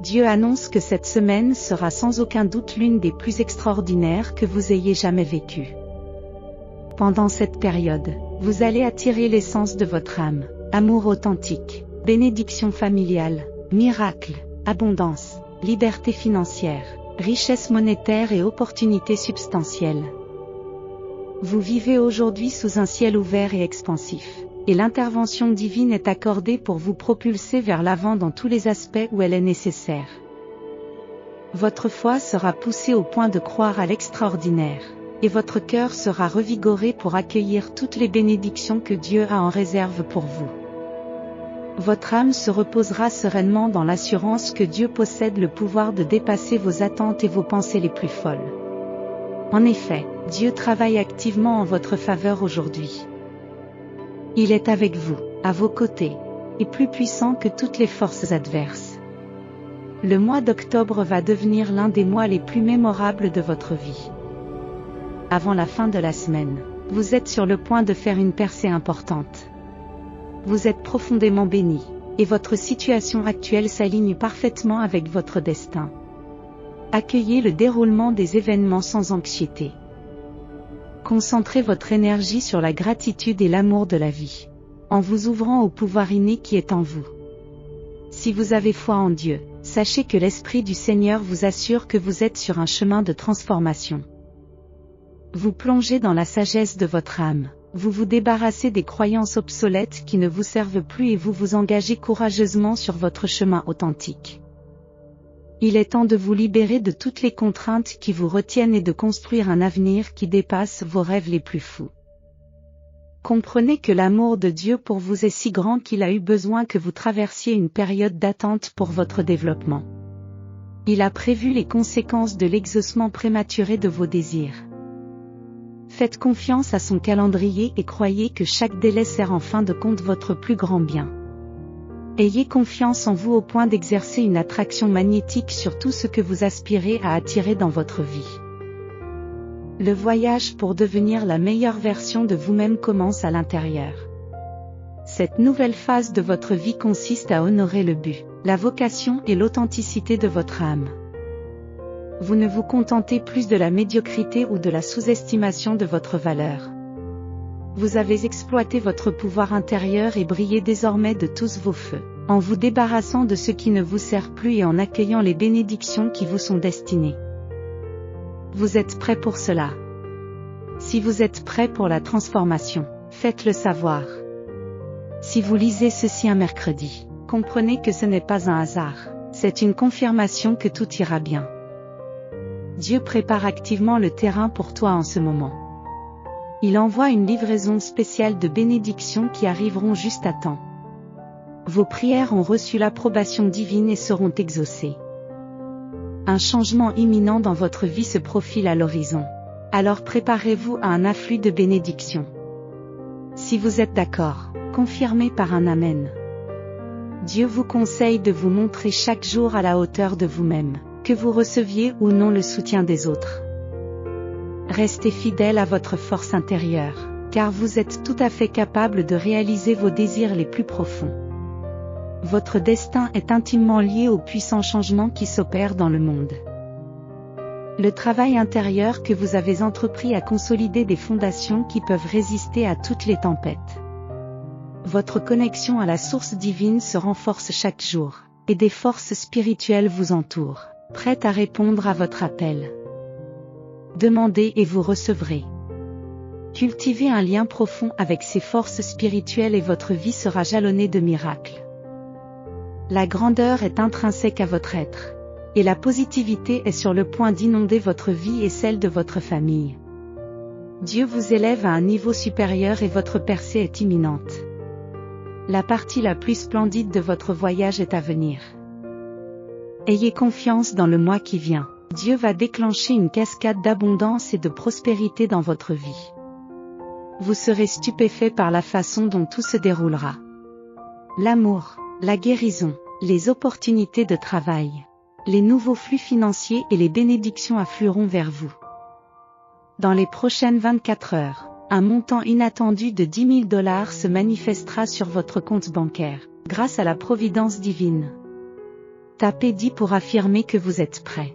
Dieu annonce que cette semaine sera sans aucun doute l'une des plus extraordinaires que vous ayez jamais vécues. Pendant cette période, vous allez attirer l'essence de votre âme, amour authentique, bénédiction familiale, miracle, abondance, liberté financière, richesse monétaire et opportunités substantielles. Vous vivez aujourd'hui sous un ciel ouvert et expansif, et l'intervention divine est accordée pour vous propulser vers l'avant dans tous les aspects où elle est nécessaire. Votre foi sera poussée au point de croire à l'extraordinaire, et votre cœur sera revigoré pour accueillir toutes les bénédictions que Dieu a en réserve pour vous. Votre âme se reposera sereinement dans l'assurance que Dieu possède le pouvoir de dépasser vos attentes et vos pensées les plus folles. En effet, Dieu travaille activement en votre faveur aujourd'hui. Il est avec vous, à vos côtés, et plus puissant que toutes les forces adverses. Le mois d'octobre va devenir l'un des mois les plus mémorables de votre vie. Avant la fin de la semaine, vous êtes sur le point de faire une percée importante. Vous êtes profondément béni, et votre situation actuelle s'aligne parfaitement avec votre destin. Accueillez le déroulement des événements sans anxiété. Concentrez votre énergie sur la gratitude et l'amour de la vie, en vous ouvrant au pouvoir inné qui est en vous. Si vous avez foi en Dieu, sachez que l'Esprit du Seigneur vous assure que vous êtes sur un chemin de transformation. Vous plongez dans la sagesse de votre âme, vous vous débarrassez des croyances obsolètes qui ne vous servent plus et vous vous engagez courageusement sur votre chemin authentique. Il est temps de vous libérer de toutes les contraintes qui vous retiennent et de construire un avenir qui dépasse vos rêves les plus fous. Comprenez que l'amour de Dieu pour vous est si grand qu'il a eu besoin que vous traversiez une période d'attente pour votre développement. Il a prévu les conséquences de l'exaucement prématuré de vos désirs. Faites confiance à son calendrier et croyez que chaque délai sert en fin de compte votre plus grand bien. Ayez confiance en vous au point d'exercer une attraction magnétique sur tout ce que vous aspirez à attirer dans votre vie. Le voyage pour devenir la meilleure version de vous-même commence à l'intérieur. Cette nouvelle phase de votre vie consiste à honorer le but, la vocation et l'authenticité de votre âme. Vous ne vous contentez plus de la médiocrité ou de la sous-estimation de votre valeur. Vous avez exploité votre pouvoir intérieur et brillez désormais de tous vos feux, en vous débarrassant de ce qui ne vous sert plus et en accueillant les bénédictions qui vous sont destinées. Vous êtes prêt pour cela? Si vous êtes prêt pour la transformation, faites-le savoir. Si vous lisez ceci un mercredi, comprenez que ce n'est pas un hasard, c'est une confirmation que tout ira bien. Dieu prépare activement le terrain pour toi en ce moment. Il envoie une livraison spéciale de bénédictions qui arriveront juste à temps. Vos prières ont reçu l'approbation divine et seront exaucées. Un changement imminent dans votre vie se profile à l'horizon. Alors préparez-vous à un afflux de bénédictions. Si vous êtes d'accord, confirmez par un Amen. Dieu vous conseille de vous montrer chaque jour à la hauteur de vous-même, que vous receviez ou non le soutien des autres. Restez fidèle à votre force intérieure, car vous êtes tout à fait capable de réaliser vos désirs les plus profonds. Votre destin est intimement lié aux puissants changements qui s'opèrent dans le monde. Le travail intérieur que vous avez entrepris a consolidé des fondations qui peuvent résister à toutes les tempêtes. Votre connexion à la source divine se renforce chaque jour, et des forces spirituelles vous entourent, prêtes à répondre à votre appel. Demandez et vous recevrez. Cultivez un lien profond avec ces forces spirituelles et votre vie sera jalonnée de miracles. La grandeur est intrinsèque à votre être, et la positivité est sur le point d'inonder votre vie et celle de votre famille. Dieu vous élève à un niveau supérieur et votre percée est imminente. La partie la plus splendide de votre voyage est à venir. Ayez confiance dans le mois qui vient. Dieu va déclencher une cascade d'abondance et de prospérité dans votre vie. Vous serez stupéfait par la façon dont tout se déroulera. L'amour, la guérison, les opportunités de travail, les nouveaux flux financiers et les bénédictions afflueront vers vous. Dans les prochaines 24 heures, un montant inattendu de $10 000 se manifestera sur votre compte bancaire, grâce à la providence divine. Tapez 10 pour affirmer que vous êtes prêt.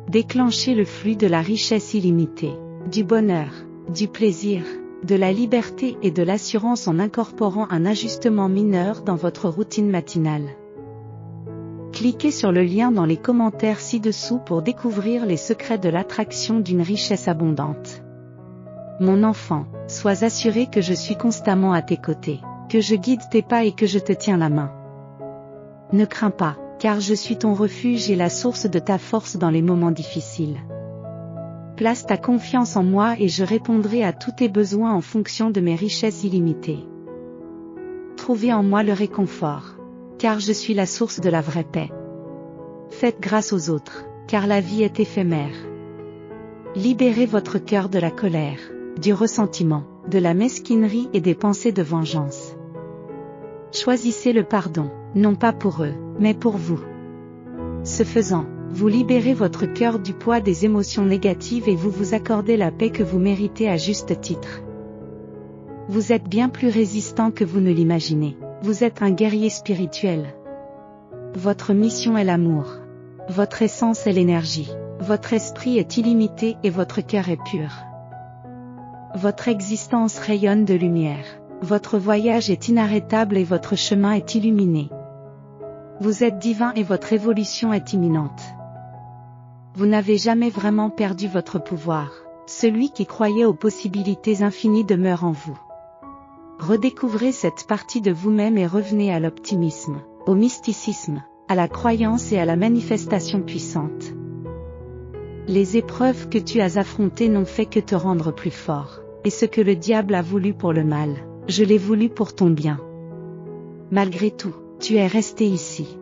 Déclenchez le flux de la richesse illimitée, du bonheur, du plaisir, de la liberté et de l'assurance en incorporant un ajustement mineur dans votre routine matinale. Cliquez sur le lien dans les commentaires ci-dessous pour découvrir les secrets de l'attraction d'une richesse abondante. Mon enfant, sois assuré que je suis constamment à tes côtés, que je guide tes pas et que je te tiens la main. Ne crains pas, car je suis ton refuge et la source de ta force dans les moments difficiles. Place ta confiance en moi et je répondrai à tous tes besoins en fonction de mes richesses illimitées. Trouvez en moi le réconfort, car je suis la source de la vraie paix. Faites grâce aux autres, car la vie est éphémère. Libérez votre cœur de la colère, du ressentiment, de la mesquinerie et des pensées de vengeance. Choisissez le pardon, non pas pour eux, mais pour vous. Ce faisant, vous libérez votre cœur du poids des émotions négatives et vous vous accordez la paix que vous méritez à juste titre. Vous êtes bien plus résistant que vous ne l'imaginez. Vous êtes un guerrier spirituel. Votre mission est l'amour. Votre essence est l'énergie. Votre esprit est illimité et votre cœur est pur. Votre existence rayonne de lumière. Votre voyage est inarrêtable et votre chemin est illuminé. Vous êtes divin et votre évolution est imminente. Vous n'avez jamais vraiment perdu votre pouvoir. Celui qui croyait aux possibilités infinies demeure en vous. Redécouvrez cette partie de vous-même et revenez à l'optimisme, au mysticisme, à la croyance et à la manifestation puissante. Les épreuves que tu as affrontées n'ont fait que te rendre plus fort, et ce que le diable a voulu pour le mal, je l'ai voulu pour ton bien. Malgré tout, tu es resté ici.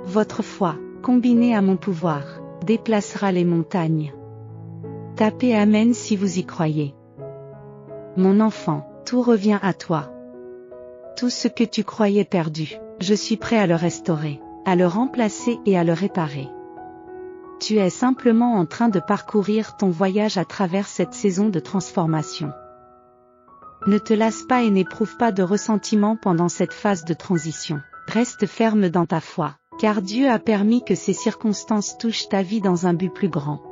Votre foi, combinée à mon pouvoir, déplacera les montagnes. Tapez Amen si vous y croyez. Mon enfant, tout revient à toi. Tout ce que tu croyais perdu, je suis prêt à le restaurer, à le remplacer et à le réparer. Tu es simplement en train de parcourir ton voyage à travers cette saison de transformation. Ne te lasse pas et n'éprouve pas de ressentiment pendant cette phase de transition. Reste ferme dans ta foi, car Dieu a permis que ces circonstances touchent ta vie dans un but plus grand.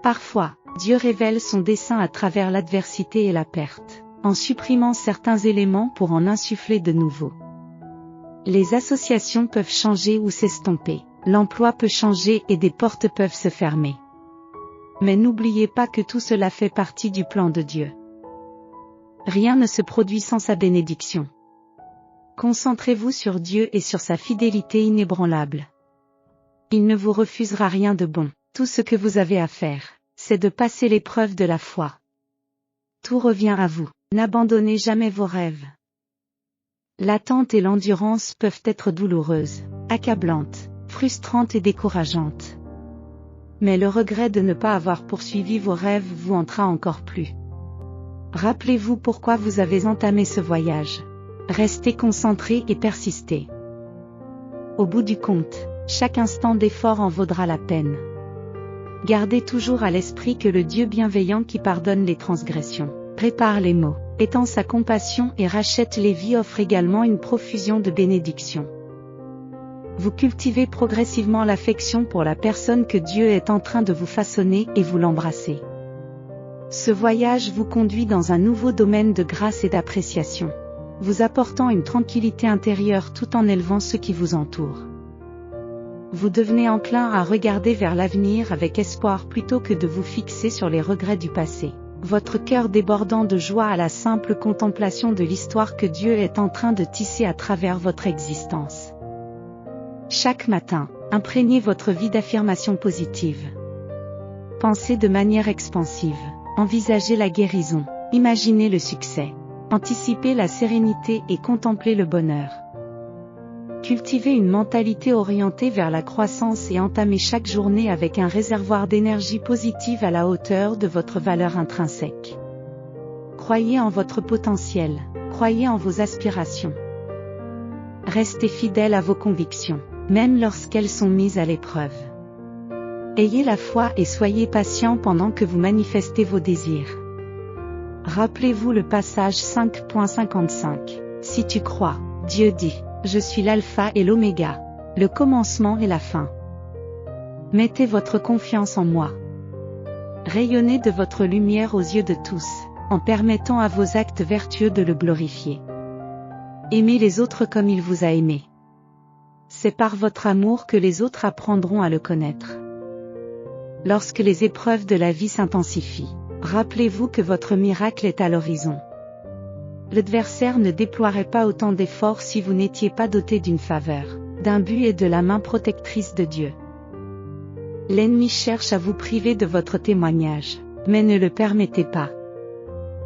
Parfois, Dieu révèle son dessein à travers l'adversité et la perte, en supprimant certains éléments pour en insuffler de nouveaux. Les associations peuvent changer ou s'estomper, l'emploi peut changer et des portes peuvent se fermer. Mais n'oubliez pas que tout cela fait partie du plan de Dieu. Rien ne se produit sans sa bénédiction. Concentrez-vous sur Dieu et sur sa fidélité inébranlable. Il ne vous refusera rien de bon. Tout ce que vous avez à faire, c'est de passer l'épreuve de la foi. Tout revient à vous. N'abandonnez jamais vos rêves. L'attente et l'endurance peuvent être douloureuses, accablantes, frustrantes et décourageantes. Mais le regret de ne pas avoir poursuivi vos rêves vous hantera encore plus. Rappelez-vous pourquoi vous avez entamé ce voyage. Restez concentré et persistez. Au bout du compte, chaque instant d'effort en vaudra la peine. Gardez toujours à l'esprit que le Dieu bienveillant qui pardonne les transgressions, répare les maux, étend sa compassion et rachète les vies offre également une profusion de bénédictions. Vous cultivez progressivement l'affection pour la personne que Dieu est en train de vous façonner et vous l'embrassez. Ce voyage vous conduit dans un nouveau domaine de grâce et d'appréciation, vous apportant une tranquillité intérieure tout en élevant ceux qui vous entourent. Vous devenez enclin à regarder vers l'avenir avec espoir plutôt que de vous fixer sur les regrets du passé, votre cœur débordant de joie à la simple contemplation de l'histoire que Dieu est en train de tisser à travers votre existence. Chaque matin, imprégnez votre vie d'affirmations positives. Pensez de manière expansive, envisagez la guérison, imaginez le succès, anticipez la sérénité et contemplez le bonheur. Cultivez une mentalité orientée vers la croissance et entamez chaque journée avec un réservoir d'énergie positive à la hauteur de votre valeur intrinsèque. Croyez en votre potentiel, croyez en vos aspirations. Restez fidèle à vos convictions, même lorsqu'elles sont mises à l'épreuve. Ayez la foi et soyez patient pendant que vous manifestez vos désirs. Rappelez-vous le passage 5.55. Si tu crois, Dieu dit, je suis l'alpha et l'oméga, le commencement et la fin. Mettez votre confiance en moi. Rayonnez de votre lumière aux yeux de tous, en permettant à vos actes vertueux de le glorifier. Aimez les autres comme il vous a aimé. C'est par votre amour que les autres apprendront à le connaître. Lorsque les épreuves de la vie s'intensifient, rappelez-vous que votre miracle est à l'horizon. L'adversaire ne déploierait pas autant d'efforts si vous n'étiez pas doté d'une faveur, d'un but et de la main protectrice de Dieu. L'ennemi cherche à vous priver de votre témoignage, mais ne le permettez pas.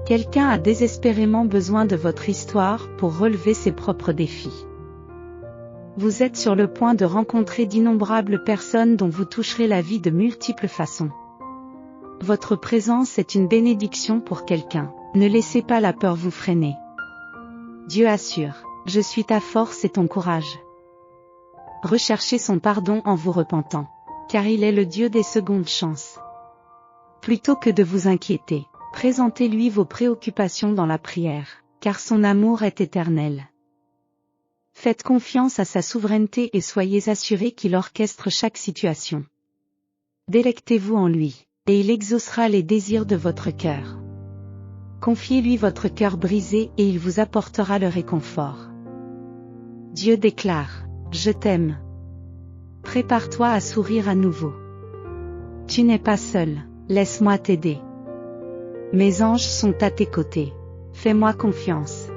Quelqu'un a désespérément besoin de votre histoire pour relever ses propres défis. Vous êtes sur le point de rencontrer d'innombrables personnes dont vous toucherez la vie de multiples façons. Votre présence est une bénédiction pour quelqu'un, ne laissez pas la peur vous freiner. Dieu assure, je suis ta force et ton courage. Recherchez son pardon en vous repentant, car il est le Dieu des secondes chances. Plutôt que de vous inquiéter, présentez-lui vos préoccupations dans la prière, car son amour est éternel. Faites confiance à sa souveraineté et soyez assurés qu'il orchestre chaque situation. Délectez-vous en lui, et il exaucera les désirs de votre cœur. Confiez-lui votre cœur brisé et il vous apportera le réconfort. Dieu déclare, je t'aime. Prépare-toi à sourire à nouveau. Tu n'es pas seul, laisse-moi t'aider. Mes anges sont à tes côtés. Fais-moi confiance.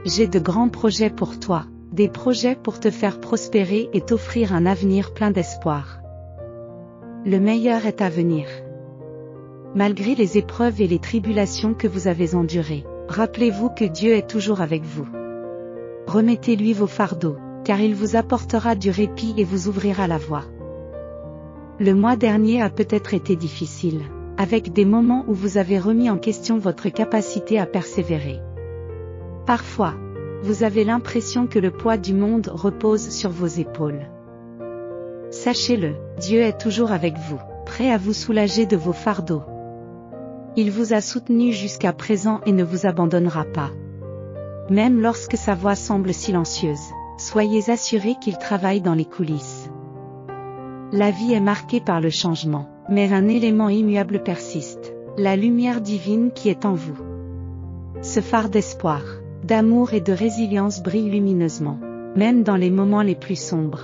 J'ai de grands projets pour toi, des projets pour te faire prospérer et t'offrir un avenir plein d'espoir. Le meilleur est à venir. Malgré les épreuves et les tribulations que vous avez endurées, rappelez-vous que Dieu est toujours avec vous. Remettez-lui vos fardeaux, car il vous apportera du répit et vous ouvrira la voie. Le mois dernier a peut-être été difficile, avec des moments où vous avez remis en question votre capacité à persévérer. Parfois, vous avez l'impression que le poids du monde repose sur vos épaules. Sachez-le, Dieu est toujours avec vous, prêt à vous soulager de vos fardeaux. Il vous a soutenu jusqu'à présent et ne vous abandonnera pas. Même lorsque sa voix semble silencieuse, soyez assurés qu'il travaille dans les coulisses. La vie est marquée par le changement, mais un élément immuable persiste, la lumière divine qui est en vous. Ce phare d'espoir, d'amour et de résilience brille lumineusement, même dans les moments les plus sombres.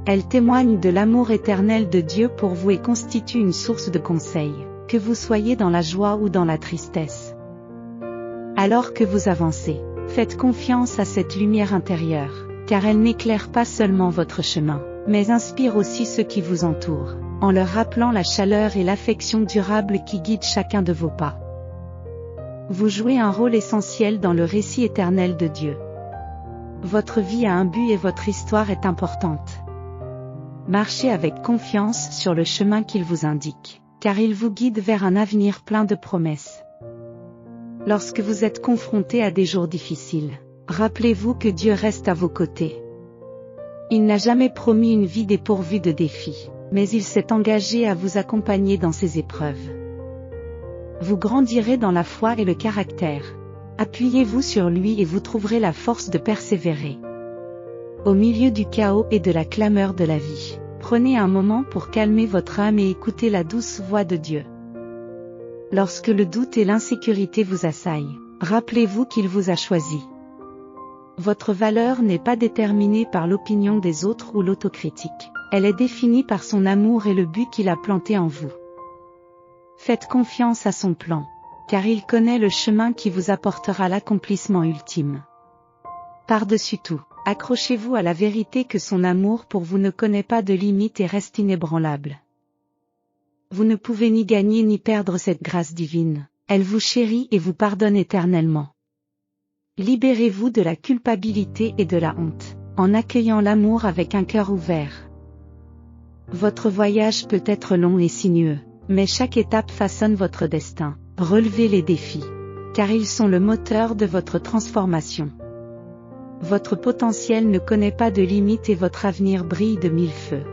Elle témoigne de l'amour éternel de Dieu pour vous et constitue une source de conseil, que vous soyez dans la joie ou dans la tristesse. Alors que vous avancez, faites confiance à cette lumière intérieure, car elle n'éclaire pas seulement votre chemin, mais inspire aussi ceux qui vous entourent, en leur rappelant la chaleur et l'affection durable qui guident chacun de vos pas. Vous jouez un rôle essentiel dans le récit éternel de Dieu. Votre vie a un but et votre histoire est importante. Marchez avec confiance sur le chemin qu'il vous indique, car il vous guide vers un avenir plein de promesses. Lorsque vous êtes confronté à des jours difficiles, rappelez-vous que Dieu reste à vos côtés. Il n'a jamais promis une vie dépourvue de défis, mais il s'est engagé à vous accompagner dans ces épreuves. Vous grandirez dans la foi et le caractère. Appuyez-vous sur lui et vous trouverez la force de persévérer. Au milieu du chaos et de la clameur de la vie, prenez un moment pour calmer votre âme et écouter la douce voix de Dieu. Lorsque le doute et l'insécurité vous assaillent, rappelez-vous qu'il vous a choisi. Votre valeur n'est pas déterminée par l'opinion des autres ou l'autocritique, elle est définie par son amour et le but qu'il a planté en vous. Faites confiance à son plan, car il connaît le chemin qui vous apportera l'accomplissement ultime. Par-dessus tout, accrochez-vous à la vérité que son amour pour vous ne connaît pas de limites et reste inébranlable. Vous ne pouvez ni gagner ni perdre cette grâce divine, elle vous chérit et vous pardonne éternellement. Libérez-vous de la culpabilité et de la honte, en accueillant l'amour avec un cœur ouvert. Votre voyage peut être long et sinueux, mais chaque étape façonne votre destin. Relevez les défis, car ils sont le moteur de votre transformation. Votre potentiel ne connaît pas de limite et votre avenir brille de mille feux.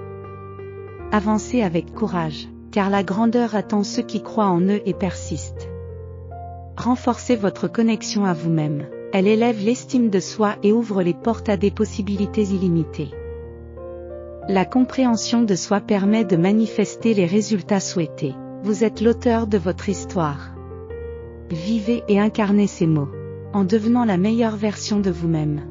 Avancez avec courage, car la grandeur attend ceux qui croient en eux et persistent. Renforcez votre connexion à vous-même, Elle élève l'estime de soi et ouvre les portes à des possibilités illimitées. La compréhension de soi permet de manifester les résultats souhaités. Vous êtes l'auteur de votre histoire. Vivez et incarnez ces mots, en devenant la meilleure version de vous-même.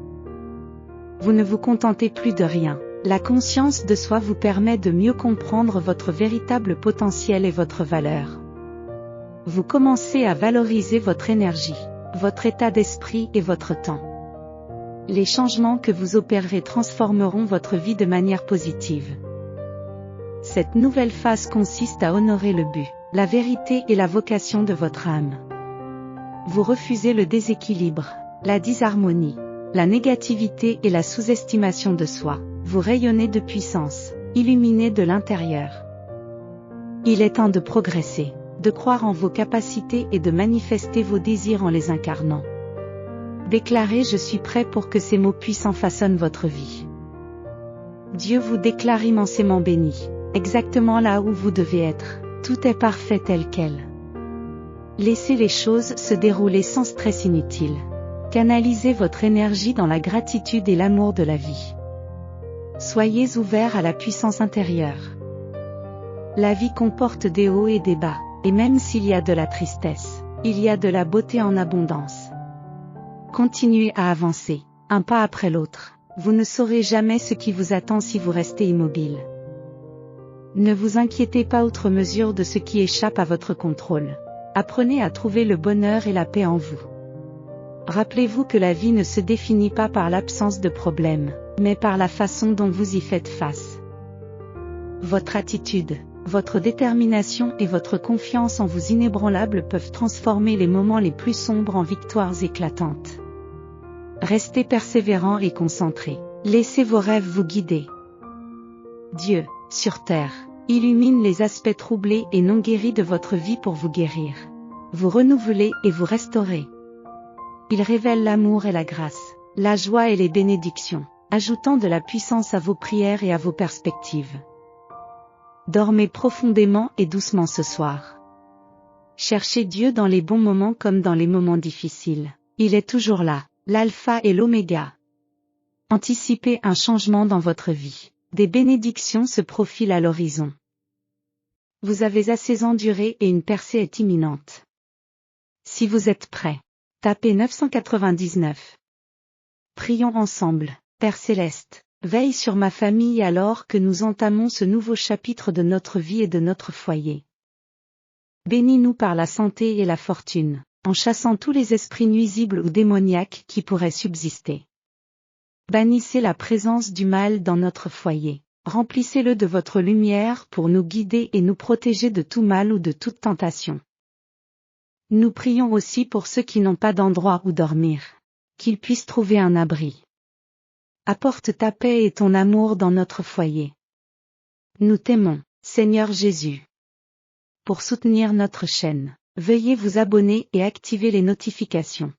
Vous ne vous contentez plus de rien. La conscience de soi vous permet de mieux comprendre votre véritable potentiel et votre valeur. Vous commencez à valoriser votre énergie, votre état d'esprit et votre temps. Les changements que vous opérerez transformeront votre vie de manière positive. Cette nouvelle phase consiste à honorer le but, la vérité et la vocation de votre âme. Vous refusez le déséquilibre, la disharmonie, la négativité et la sous-estimation de soi. Vous rayonnez de puissance, illuminé de l'intérieur. Il est temps de progresser, de croire en vos capacités et de manifester vos désirs en les incarnant. Déclarez « Je suis prêt pour que ces mots puissants façonnent votre vie ». Dieu vous déclare immensément béni, exactement là où vous devez être, tout est parfait tel quel. Laissez les choses se dérouler sans stress inutile. Canalisez votre énergie dans la gratitude et l'amour de la vie. Soyez ouverts à la puissance intérieure. La vie comporte des hauts et des bas, et même s'il y a de la tristesse, il y a de la beauté en abondance. Continuez à avancer, un pas après l'autre. Vous ne saurez jamais ce qui vous attend si vous restez immobile. Ne vous inquiétez pas outre mesure de ce qui échappe à votre contrôle. Apprenez à trouver le bonheur et la paix en vous. Rappelez-vous que la vie ne se définit pas par l'absence de problèmes, mais par la façon dont vous y faites face. Votre attitude, votre détermination et votre confiance en vous inébranlables peuvent transformer les moments les plus sombres en victoires éclatantes. Restez persévérant et concentré. Laissez vos rêves vous guider. Dieu, sur terre, illumine les aspects troublés et non guéris de votre vie pour vous guérir. Vous renouveler et vous restaurer. Il révèle l'amour et la grâce, la joie et les bénédictions, ajoutant de la puissance à vos prières et à vos perspectives. Dormez profondément et doucement ce soir. Cherchez Dieu dans les bons moments comme dans les moments difficiles. Il est toujours là, l'alpha et l'oméga. Anticipez un changement dans votre vie. Des bénédictions se profilent à l'horizon. Vous avez assez enduré et une percée est imminente. Si vous êtes prêt, tapez 999. Prions ensemble. Père Céleste, veille sur ma famille alors que nous entamons ce nouveau chapitre de notre vie et de notre foyer. Bénis-nous par la santé et la fortune, en chassant tous les esprits nuisibles ou démoniaques qui pourraient subsister. Bannissez la présence du mal dans notre foyer. Remplissez-le de votre lumière pour nous guider et nous protéger de tout mal ou de toute tentation. Nous prions aussi pour ceux qui n'ont pas d'endroit où dormir, qu'ils puissent trouver un abri. Apporte ta paix et ton amour dans notre foyer. Nous t'aimons, Seigneur Jésus. Pour soutenir notre chaîne, veuillez vous abonner et activer les notifications.